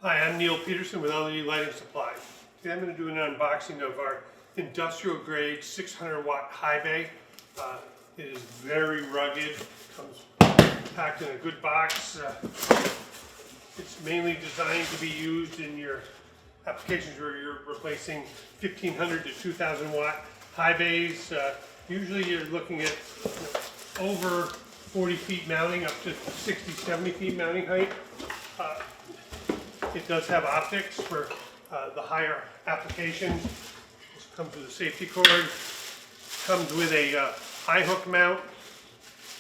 Hi, I'm Neil Peterson with Halide Lighting Supply. Today I'm going to do an unboxing of our industrial grade 600 watt high bay. It is very rugged, comes packed in a good box. It's mainly designed to be used in your applications where you're replacing 1500 to 2000 watt high bays. Usually you're looking at over 40 feet mounting, up to 60, 70 feet mounting height. It does have optics for the higher applications. This comes with a safety cord. Comes with a high hook mount.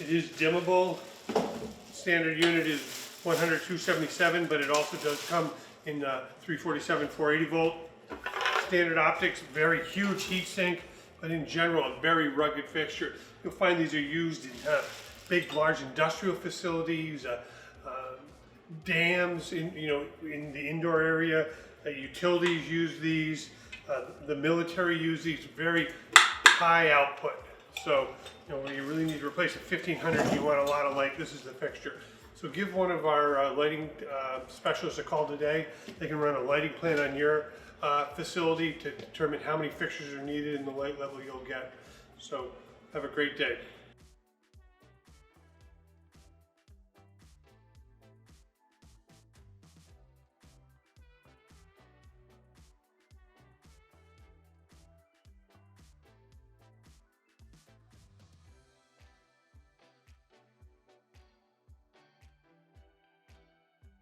It is dimmable. Standard unit is 100/277, but it also does come in 347, 480 volt. Standard optics, very huge heatsink, but in general a very rugged fixture. You'll find these are used in big, large industrial facilities, dams in the indoor area. Utilities use these. The military use these. Very high output. So when you really need to replace a 1500, you want a lot of light. This is the fixture. So give one of our lighting specialists a call today. They can run a lighting plan on your facility to determine how many fixtures are needed and the light level you'll get. So have a great day.